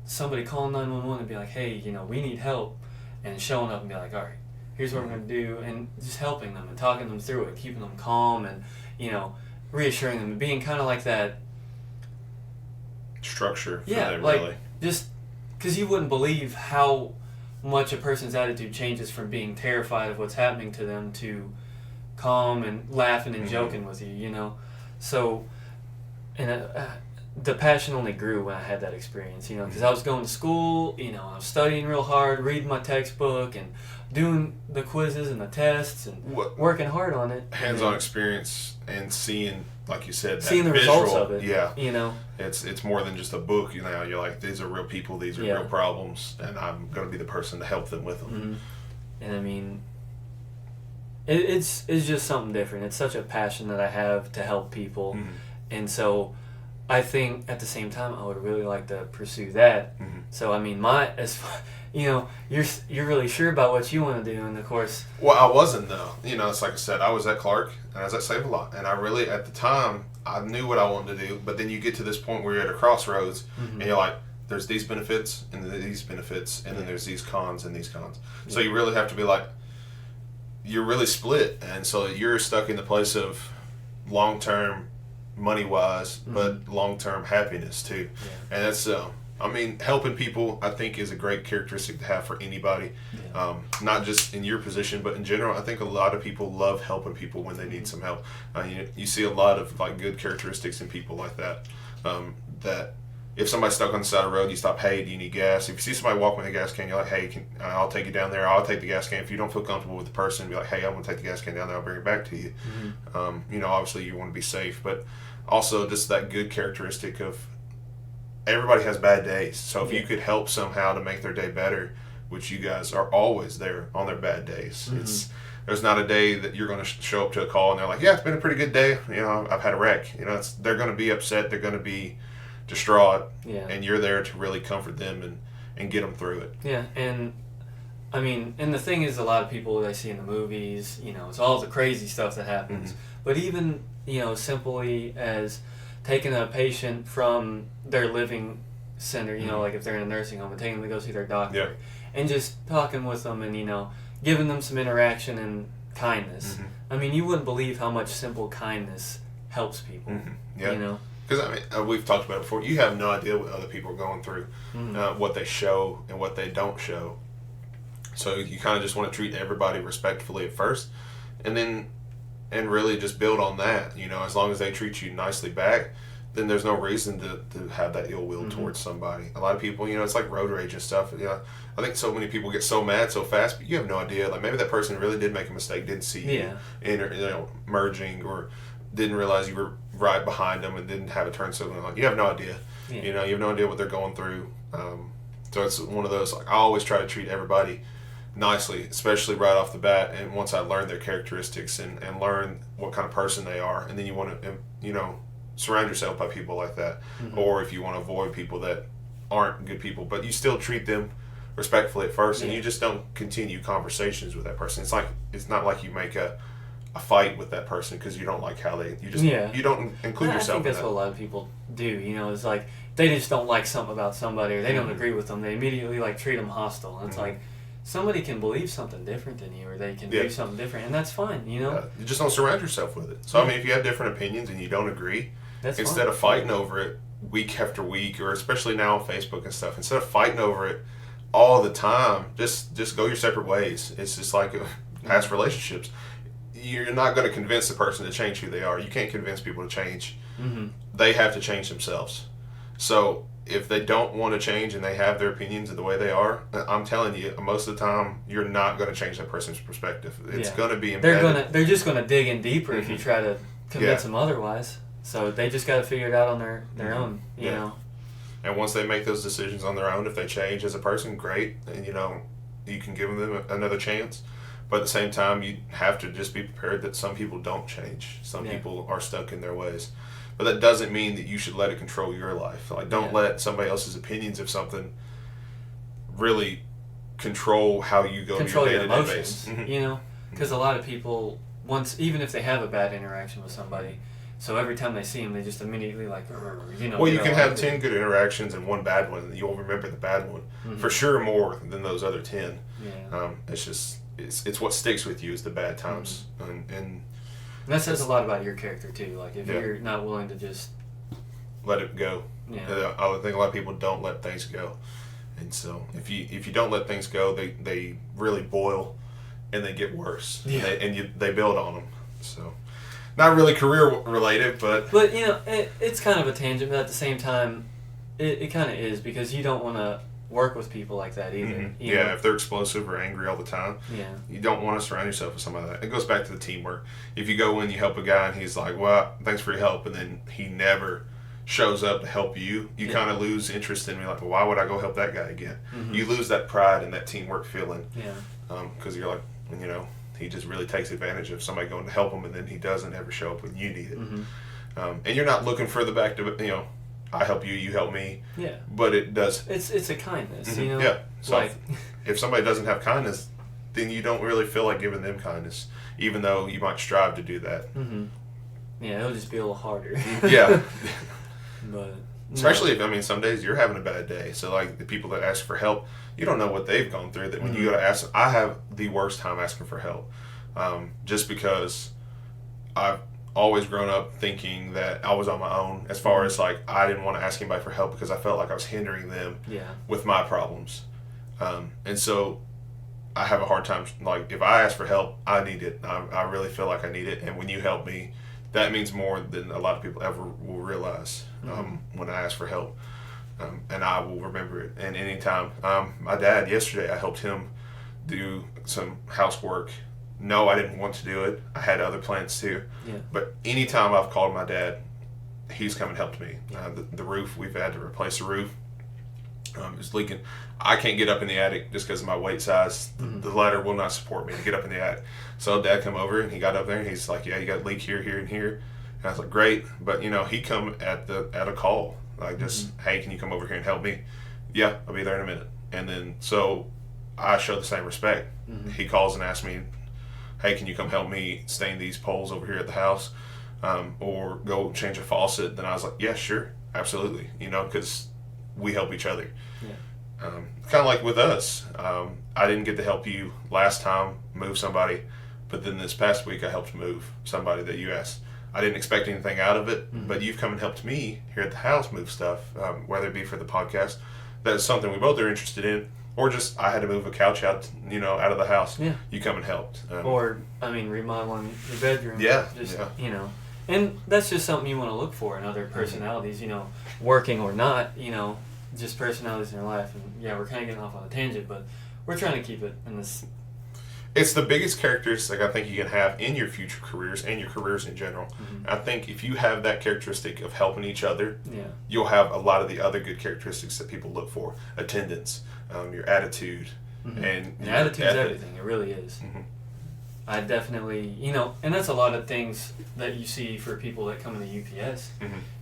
S2: somebody calling 911 and be like, hey, we need help, and showing up and be like, all right, here's what we're going to do, and just helping them and talking them through it, keeping them calm and, reassuring them and being kind of like that
S1: structure for them, really.
S2: Just because you wouldn't believe how much a person's attitude changes from being terrified of what's happening to them to calm and laughing and joking with you, So, and the passion only grew when I had that experience, because I was going to school, I was studying real hard, reading my textbook and doing the quizzes and the tests and working hard on it.
S1: Hands-on experience and seeing, like you said,
S2: seeing the
S1: visual,
S2: results of it.
S1: Yeah.
S2: It's
S1: more than just a book. You're like, these are real people, these are real problems, and I'm going to be the person to help them with them.
S2: And it's just something different. It's such a passion that I have to help people, and so I think at the same time I would really like to pursue that. So you're really sure about what you want to do, and of course.
S1: Well, I wasn't though. It's like I said, I was at Clark and I was at Save a Lot, and I really at the time I knew what I wanted to do. But then you get to this point where you're at a crossroads, and you're like, there's these benefits and these benefits, and then there's these cons and these cons.
S2: Yeah.
S1: So you really have to be like, you're really split, and so you're stuck in the place of long-term money-wise, but long-term happiness too.
S2: Yeah.
S1: And that's I mean, helping people, I think, is a great characteristic to have for anybody.
S2: Yeah.
S1: Not just in your position, but in general. I think a lot of people love helping people when they need some help. You see a lot of like good characteristics in people like that. That if somebody's stuck on the side of the road, you stop. Hey, do you need gas? If you see somebody walking with a gas can, you're like, hey, I'll take you down there. I'll take the gas can. If you don't feel comfortable with the person, be like, hey, I'm going to take the gas can down there. I'll bring it back to you. Obviously you want to be safe, but also just that good characteristic of everybody has bad days. So if you could help somehow to make their day better, which you guys are always there on their bad days. There's not a day that you're going to show up to a call and they're like, yeah, it's been a pretty good day. I've had a wreck. They're going to be upset. They're going to be distraught.
S2: Yeah.
S1: And you're there to really comfort them and get them through it.
S2: Yeah. And I mean, and the thing is, a lot of people that I see in the movies, it's all the crazy stuff that happens. But even, simply as taking a patient from their living center, like if they're in a nursing home, and taking them to go see their doctor, and just talking with them and, giving them some interaction and kindness. I mean, you wouldn't believe how much simple kindness helps people.
S1: Yeah. Because, we've talked about it before. You have no idea what other people are going through, what they show and what they don't show. So you kind of just want to treat everybody respectfully at first, and really just build on that. As long as they treat you nicely back, then there's no reason to have that ill will towards somebody. A lot of people, it's like road rage and stuff. I think so many people get so mad so fast, but you have no idea. Like maybe that person really did make a mistake, didn't see you merging, or didn't realize you were right behind them and didn't have a turn signal. Like, you have no idea.
S2: Yeah.
S1: You have no idea what they're going through. So it's one of those, like, I always try to treat everybody nicely, especially right off the bat. And once I learn their characteristics and learn what kind of person they are, and then you want to, surround yourself by people like that. Or if you want to avoid people that aren't good people, but you still treat them respectfully at first, and you just don't continue conversations with that person. It's not like you make a fight with that person because you don't like how you don't include yourself.
S2: I think that's
S1: in that.
S2: what a lot of people do. It's like they just don't like something about somebody, or they don't agree with them. They immediately treat them hostile, and it's like somebody can believe something different than you, or they can do something different, and that's fine. You
S1: just don't surround yourself with it. So if you have different opinions and you don't agree, instead of fighting over it week after week, or especially now on Facebook and stuff, instead of fighting over it all the time, just go your separate ways. It's just like past relationships. You're not going to convince the person to change who they are. You can't convince people to change. They have to change themselves. So if they don't want to change and they have their opinions of the way they are, I'm telling you, most of the time, you're not going to change that person's perspective. It's going to be embedded.
S2: They're just going to dig in deeper if you try to convince them otherwise. So they just got to figure it out on their own, you know.
S1: And once they make those decisions on their own, if they change as a person, great. And, you can give them another chance. But at the same time, you have to just be prepared that some people don't change. Some people are stuck in their ways. But that doesn't mean that you should let it control your life. Don't let somebody else's opinions of something really control how you go
S2: control
S1: to your
S2: your
S1: day-to-day
S2: emotions,
S1: basis.
S2: Because a lot of people, even if they have a bad interaction with somebody, so every time they see them, they just immediately
S1: Well, you can have 10 good interactions and one bad one, and you'll remember the bad one for sure more than those other 10.
S2: Yeah.
S1: It's just it's what sticks with you is the bad times, and
S2: that says a lot about your character too. Like if you're not willing to just
S1: let it go.
S2: Yeah.
S1: I think a lot of people don't let things go, and so if you don't let things go, they really boil, and they get worse.
S2: Yeah.
S1: They build on them. So. Not really career related, but
S2: it's kind of a tangent, but at the same time, it kind of is, because you don't want to work with people like that either. You know?
S1: If they're explosive or angry all the time, you don't want to surround yourself with somebody like that. It goes back to the teamwork. If you go in, you help a guy, and he's like, "Well, thanks for your help," and then he never shows up to help you, you kind of lose interest in me. Like, well, why would I go help that guy again? You lose that pride and that teamwork feeling. Because you're like, he just really takes advantage of somebody going to help him, and then he doesn't ever show up when you need it. And you're not looking for the back to, I help you, you help me.
S2: Yeah.
S1: But it does.
S2: It's a kindness,
S1: Yeah. So if somebody doesn't have kindness, then you don't really feel like giving them kindness, even though you might strive to do that.
S2: Yeah, it'll just be a little harder.
S1: Yeah.
S2: But
S1: Especially if, I mean, some days you're having a bad day. So, like, the people that ask for help, you don't know what they've gone through. That when you go to ask, I have the worst time asking for help. Just because I've always grown up thinking that I was on my own as far as, like, I didn't want to ask anybody for help because I felt like I was hindering them with my problems. And so I have a hard time, like, if I ask for help, I need it. I really feel like I need it. And when you help me, that means more than a lot of people ever will realize when I ask for help. And I will remember it. And anytime, my dad, yesterday, I helped him do some housework. No, I didn't want to do it. I had other plans too.
S2: Yeah.
S1: But anytime I've called my dad, he's come and helped me. The roof, we've had to replace the roof. It's leaking. I can't get up in the attic just because of my weight size. The ladder will not support me to get up in the attic. So Dad come over and he got up there and he's like, "Yeah, you got a leak here, here, and here." And I was like, "Great," but he come at a call, like just, "Hey, can you come over here and help me?" "Yeah, I'll be there in a minute." And then so I show the same respect. He calls and asks me, "Hey, can you come help me stain these poles over here at the house, or go change a faucet?" Then I was like, "Yeah, sure, absolutely," because we help each other.
S2: Yeah.
S1: Kind of like with us. I didn't get to help you last time move somebody, but then this past week I helped move somebody that you asked. I didn't expect anything out of it, but you've come and helped me here at the house move stuff, whether it be for the podcast. That's something we both are interested in, or just I had to move a couch out of the house.
S2: Yeah.
S1: You come and helped.
S2: Or, remodeling your bedroom.
S1: Yeah.
S2: Just,
S1: yeah.
S2: And that's just something you want to look for in other personalities, working or not, just personalities in your life. And yeah, we're kind of getting off on a tangent, but we're trying to keep it in this.
S1: It's the biggest characteristic I think you can have in your future careers and your careers in general. I think if you have that characteristic of helping each other, you'll have a lot of the other good characteristics that people look for. Attendance, your attitude, and your
S2: attitude's
S1: ethic.
S2: everything. It really is. I definitely, and that's a lot of things that you see for people that come into UPS,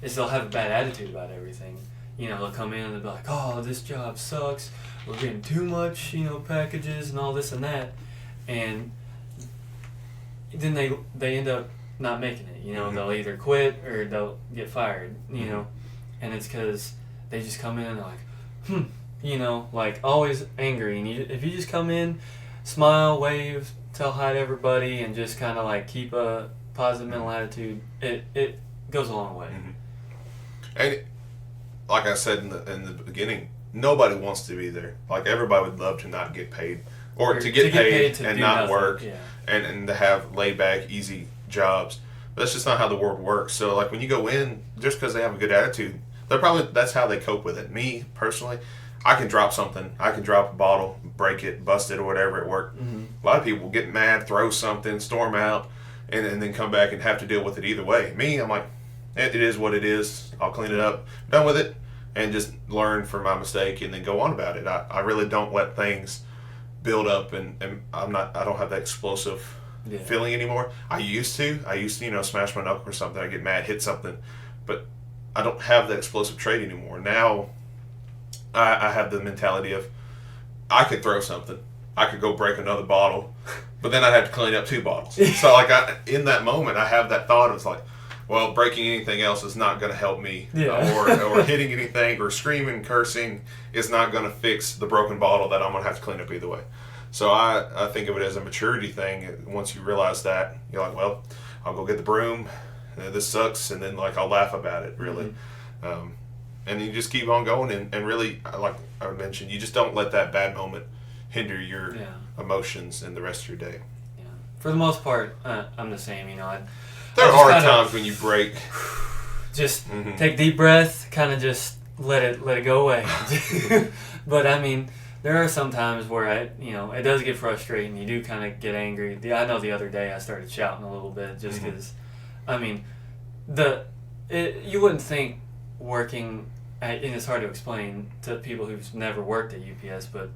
S2: is they'll have a bad attitude about everything. They'll come in and they'll be like, "Oh, this job sucks. We're getting too much, packages and all this and that." And then they end up not making it. They'll either quit or they'll get fired, and it's because they just come in and they're like, like always angry. And if you just come in, smile, wave, tell hi to everybody, and just kind of like keep a positive mental attitude, it goes a long way.
S1: And like I said in the beginning, nobody wants to be there. Like everybody would love to not get paid, or to get paid and not
S2: nothing.
S1: work,
S2: Yeah.
S1: and to have laid back, easy jobs. But that's just not how the world works. So like when you go in, just because they have a good attitude, that's how they cope with it. Me personally, I can drop something. I can drop a bottle, break it, bust it, or whatever at work. A lot of people get mad, throw something, storm out, and then come back and have to deal with it either way. Me, I'm like, it is what it is. I'll clean it up, done with it, and just learn from my mistake and then go on about it. I really don't let things build up, and I don't have that explosive feeling anymore. I used to, smash my knuckle or something. I get mad, hit something, but I don't have that explosive trait anymore. Now I have the mentality of I could throw something. I could go break another bottle, but then I'd have to clean up 2 bottles. So like in that moment, I have that thought of like, well, breaking anything else is not going to help me. Or hitting anything or screaming, cursing is not going to fix the broken bottle that I'm going to have to clean up either way. So I think of it as a maturity thing. Once you realize that, you're like, well, I'll go get the broom. This sucks. And then like I'll laugh about it, really. And you just keep on going. And really, like I mentioned, you just don't let that bad moment hinder your emotions and the rest of your day.
S2: Yeah. For the most part, I'm the same.
S1: There are times when you break.
S2: Just take a deep breath, kind of just let it go away. But there are some times where it does get frustrating. You do kind of get angry. I know the other day I started shouting a little bit just because, you wouldn't think working, and it's hard to explain to people who've never worked at UPS, but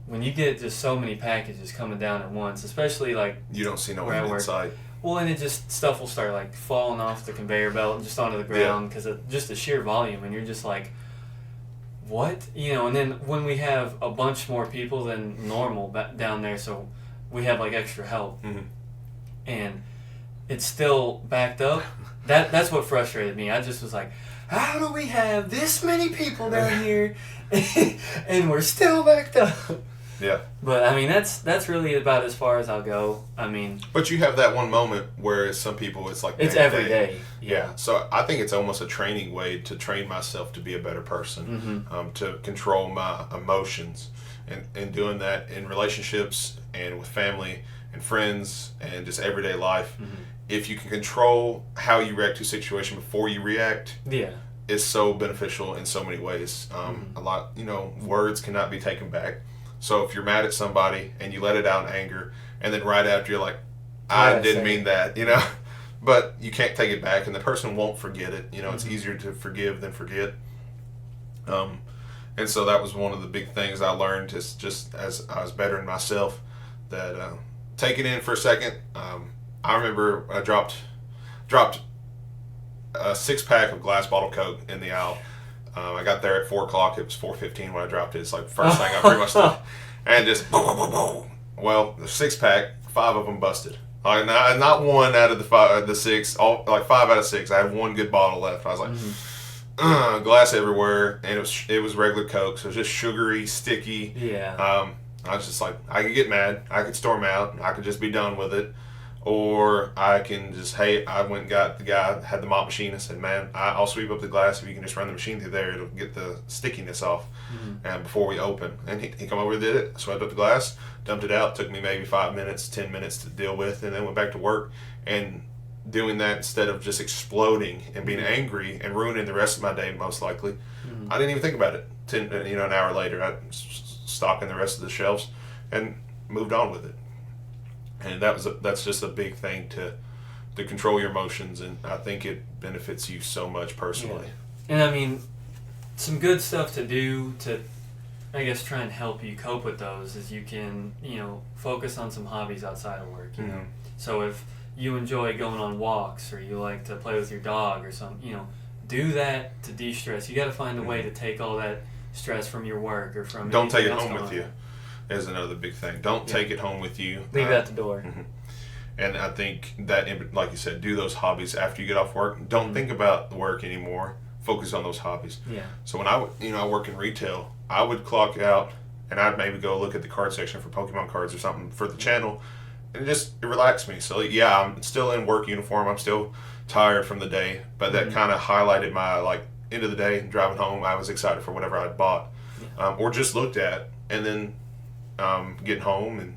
S2: when you get just so many packages coming down at once, especially like
S1: you don't see no one inside.
S2: Well, and stuff will start like falling off the conveyor belt and just onto the ground because of just the sheer volume, and you're just like, what? And then when we have a bunch more people than normal down there, so we have like extra help, and it's still backed up. That's what frustrated me. I just was like, how do we have this many people down here and we're still backed up?
S1: Yeah.
S2: But I mean, that's really about as far as I'll go. I mean,
S1: But you have that one moment where some people it's like
S2: it's
S1: day to
S2: every day.
S1: Yeah. So I think it's almost a training way to train myself to be a better person, to control my emotions, and doing that in relationships and with family and friends and just everyday life. If you can control how you react to a situation before you react,
S2: Yeah.
S1: is so beneficial in so many ways. A lot, words cannot be taken back. So if you're mad at somebody and you let it out in anger, and then right after you're like, I didn't mean that, but you can't take it back, and the person won't forget it. It's easier to forgive than forget. And so that was one of the big things I learned just as I was bettering myself, that take it in for a second. I remember I dropped a 6-pack of glass bottle Coke in the aisle. I got there at 4 o'clock. It was 4:15 when I dropped it. It's like the first thing I pretty much did. And just, well, the 6-pack, 5 of them busted. Like, not one out of the 6, all like 5 out of 6. I had one good bottle left. I was like, glass everywhere, and it was regular Coke, so it was just sugary, sticky.
S2: Yeah.
S1: I was just like, I could get mad, I could storm out, I could just be done with it, or I can just, hey, I went and got the guy that had the mop machine and said, man, I'll sweep up the glass if you can just run the machine through there, it'll get the stickiness off. And before we open, and he come over and did it, swept up the glass, dumped it out, took me maybe 5 minutes, 10 minutes to deal with, and then went back to work. And doing that instead of just exploding and being angry and ruining the rest of my day, most likely, I didn't even think about it. An hour later, I stocking the rest of the shelves and moved on with it. And that's just a big thing to control your emotions, and I think it benefits you so much personally.
S2: Yeah. And I mean, some good stuff to do to, I guess, try and help you cope with those is you can, focus on some hobbies outside of work. You know, so if you enjoy going on walks, or you like to play with your dog or something, do that to de-stress. You got to find a way to take all that stress from your work or from.
S1: Don't take it home with you. Is another big thing. Don't take it home with you.
S2: Leave it at the door.
S1: And I think that, like you said, do those hobbies after you get off work. Don't think about the work anymore. Focus on those hobbies.
S2: Yeah.
S1: So when I work in retail, I would clock out and I'd maybe go look at the card section for Pokemon cards or something for the channel, and it relaxed me. So yeah, I'm still in work uniform. I'm still tired from the day, but that kind of highlighted my end of the day. Driving home, I was excited for whatever I'd bought, or just looked at, and then getting home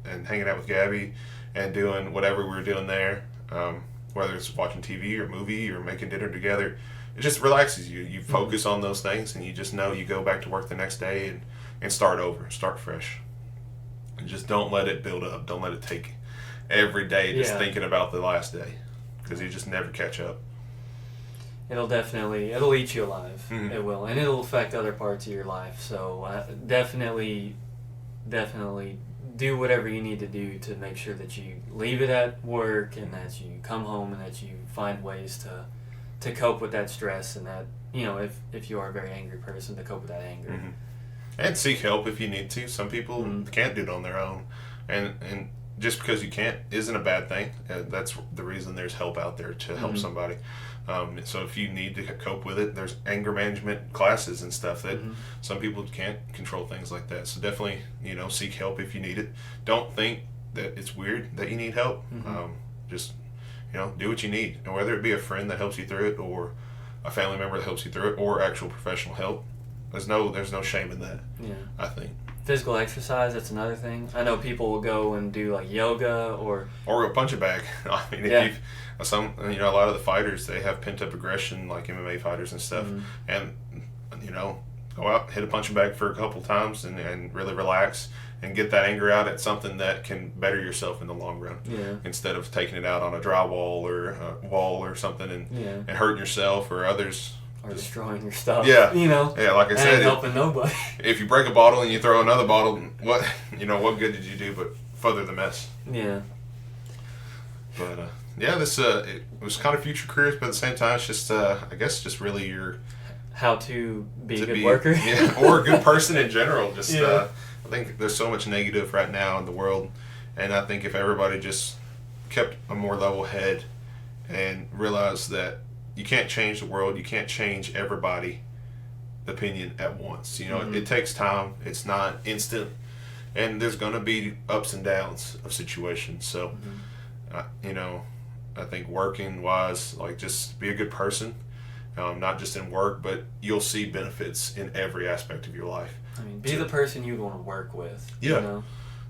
S1: and hanging out with Gabby and doing whatever we were doing there, whether it's watching TV or movie or making dinner together. It just relaxes you. You focus on those things, and you just know you go back to work the next day and start over, start fresh. And just don't let it build up. Don't let it take every day just thinking about the last day, because you just never catch up.
S2: It'll eat you alive. It will, and it'll affect other parts of your life. So definitely do whatever you need to do to make sure that you leave it at work, and that you come home, and that you find ways to cope with that stress, and that, if you are a very angry person, to cope with that anger.
S1: And seek help if you need to. Some people can't do it on their own, and just because you can't isn't a bad thing. That's the reason there's help out there to help somebody. So if you need to cope with it, there's anger management classes and stuff that some people can't control things like that. So definitely, seek help if you need it. Don't think that it's weird that you need help. Just, do what you need. And whether it be a friend that helps you through it, or a family member that helps you through it, or actual professional help, there's no shame in that.
S2: Yeah.
S1: I think.
S2: Physical exercise, that's another thing. I know people will go and do like yoga or
S1: a punching bag. I mean, if a lot of the fighters, they have pent up aggression, like MMA fighters and stuff, and go out, hit a punching bag for a couple times, and really relax and get that anger out at something that can better yourself in the long run.
S2: Yeah.
S1: Instead of taking it out on a drywall or a wall or something and hurting yourself or others.
S2: Or destroying your stuff.
S1: Yeah. Yeah, like I said,
S2: ain't helping nobody.
S1: If you break a bottle and you throw another bottle, what good did you do but further the mess?
S2: Yeah.
S1: But it was kind of future careers, but at the same time, it's just I guess just really your
S2: how to be a good worker.
S1: Yeah, or a good person in general. Just I think there's so much negative right now in the world, and I think if everybody just kept a more level head and realized that you can't change the world. You can't change everybody's opinion at once. You know,
S2: Mhm.
S1: it takes time. It's not instant, and there's gonna be ups and downs of situations. So, you know, I think working wise, like just be a good person, not just in work, but you'll see benefits in every aspect of your life.
S2: I mean, be the person you want to work with.
S1: Yeah.
S2: You know?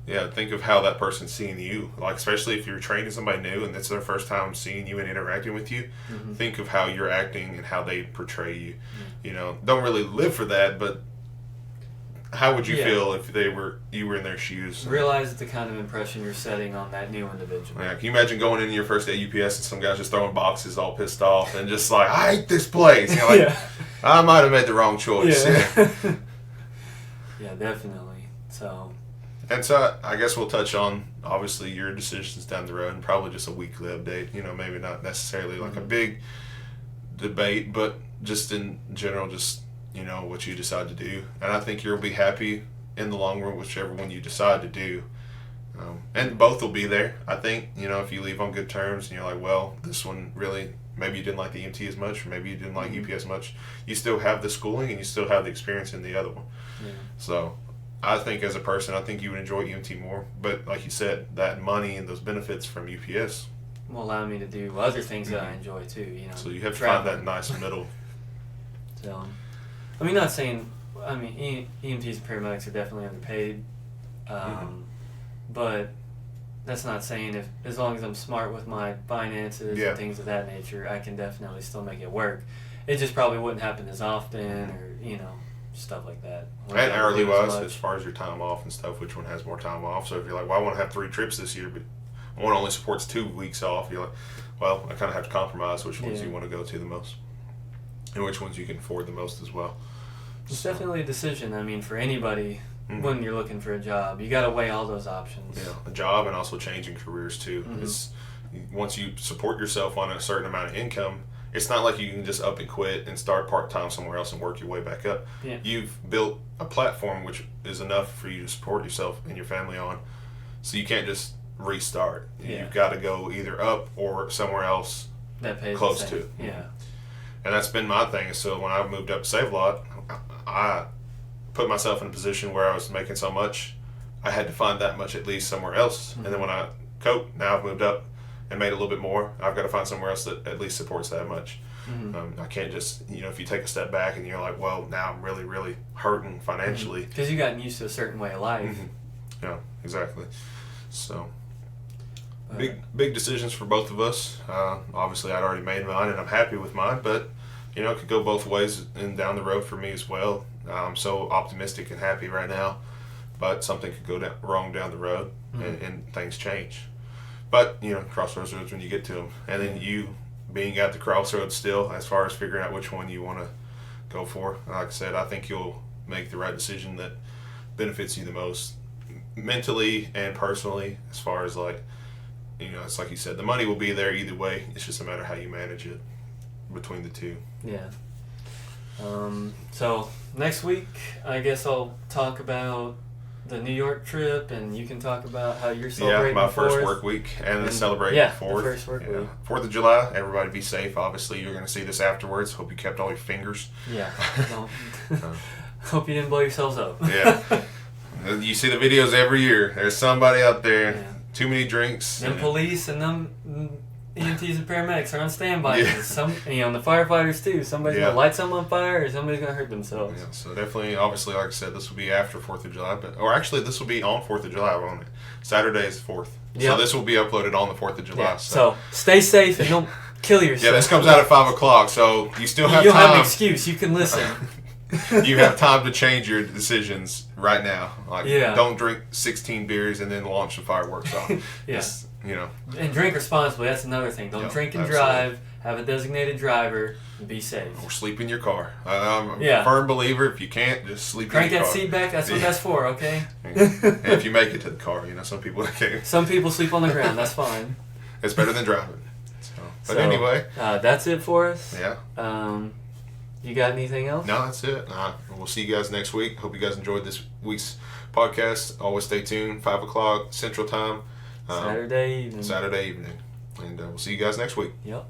S1: Yeah, think of how that person's seeing you. Like, especially if you're training somebody new and it's their first time seeing you and interacting with you, think of how you're acting and how they portray you. You know, don't really live for that, but how would you feel if you were in their shoes?
S2: Realize the kind of impression you're setting on that new individual.
S1: Yeah, can you imagine going in your first day at UPS and some guy's just throwing boxes all pissed off and just like, I hate this place. You know, like, I might have made the wrong choice.
S2: Yeah. Yeah, definitely. So.
S1: And so I guess we'll touch on, obviously, your decisions down the road and probably just a weekly update. You know, maybe not necessarily like a big debate, but just in general, just, you know, what you decide to do. And I think you'll be happy in the long run, whichever one you decide to do. And both will be there. I think, you know, if you leave on good terms and you're like, well, this one really, maybe you didn't like the EMT as much, or maybe you didn't like UPS much, you still have the schooling and you still have the experience in the other one.
S2: Yeah.
S1: So I think as a person, I think you would enjoy EMT more. But like you said, that money and those benefits from UPS
S2: will allow me to do other things that I enjoy too. You know.
S1: So you have to
S2: traveling.
S1: find that nice middle.
S2: So, I mean, not saying. I mean, EMTs and paramedics are definitely underpaid, but that's not saying if as long as I'm smart with my finances and things of that nature, I can definitely still make it work. It just probably wouldn't happen as often, or you know. Stuff like that.
S1: And hourly wise, as far as your time off and stuff, which one has more time off? So if you're like, well, I want to have 3 trips this year, but one only supports 2 weeks off, you're like, well, I kind of have to compromise which ones you want to go to the most and which ones you can afford the most as well.
S2: It's definitely a decision. I mean, for anybody, when you're looking for a job, you got to weigh all those options.
S1: Yeah, a job and also changing careers too. It's, once you support yourself on a certain amount of income, it's not like you can just up and quit and start part-time somewhere else and work your way back up.
S2: Yeah.
S1: You've built a platform which is enough for you to support yourself and your family on. So you can't just restart.
S2: Yeah.
S1: You've got to go either up or somewhere else
S2: that pays
S1: close to.
S2: Yeah.
S1: And that's been my thing. So when I moved up to Save-A-Lot, I put myself in a position where I was making so much, I had to find that much at least somewhere else. And then when I cope, now I've moved up and made a little bit more, I've got to find somewhere else that at least supports that much. I can't just, you know, if you take a step back and you're like, well, now I'm really, really hurting financially.
S2: Because you've gotten used to a certain way of life.
S1: Yeah, exactly. So, big decisions for both of us. Obviously, I'd already made mine and I'm happy with mine, but, you know, it could go both ways and down the road for me as well. I'm so optimistic and happy right now, but something could go wrong down the road and things change. But, you know, crossroads when you get to them. And then you being at the crossroads still, as far as figuring out which one you want to go for. Like I said, I think you'll make the right decision that benefits you the most mentally and personally, as far as like, you know, it's like you said, the money will be there either way. It's just a matter of how you manage it between the two.
S2: Yeah. So next week, I guess I'll talk about the New York trip, and you can talk about how you're celebrating.
S1: Yeah, my
S2: the
S1: first
S2: 4th.
S1: work week, and then celebrate
S2: the
S1: 4th.
S2: The first work week.
S1: 4th of July. Everybody be safe. Obviously, you're going to see this afterwards. Hope you kept all your fingers.
S2: Yeah. Hope you didn't blow yourselves up.
S1: Yeah. You see the videos every year. There's somebody out there. Too many drinks.
S2: Them police and them EMTs and paramedics are on standby.
S1: Yeah.
S2: Some, you know, and the firefighters too. Somebody's gonna light something on fire, or somebody's gonna hurt themselves.
S1: Yeah, so definitely, obviously, like I said, this will be after 4th of July, or actually, this will be on 4th of July. On Saturday is 4th, so this will be uploaded on the 4th of July.
S2: Yeah. So stay safe and don't kill yourself.
S1: Yeah, this comes out at 5 o'clock, so you still have
S2: you
S1: time.
S2: You don't have an excuse. You can listen.
S1: You have time to change your decisions right now. Like, don't drink 16 beers and then launch the fireworks off.
S2: Yes.
S1: You know.
S2: And drink responsibly. That's another thing. Don't drink and drive. Have a designated driver. And be safe.
S1: Or sleep in your car. I'm a firm believer. If you can't, just sleep
S2: Crank
S1: in your car.
S2: Crank that seat back. That's what that's for, okay?
S1: And if you make it to the car, you know, some people can't.
S2: Some people sleep on the ground. That's fine.
S1: It's better than driving. But anyway.
S2: That's it for us.
S1: Yeah.
S2: You got anything else?
S1: No, that's it. We'll see you guys next week. Hope you guys enjoyed this week's podcast. Always stay tuned. 5 o'clock Central Time.
S2: Saturday evening.
S1: And we'll see you guys next week.
S2: Yep.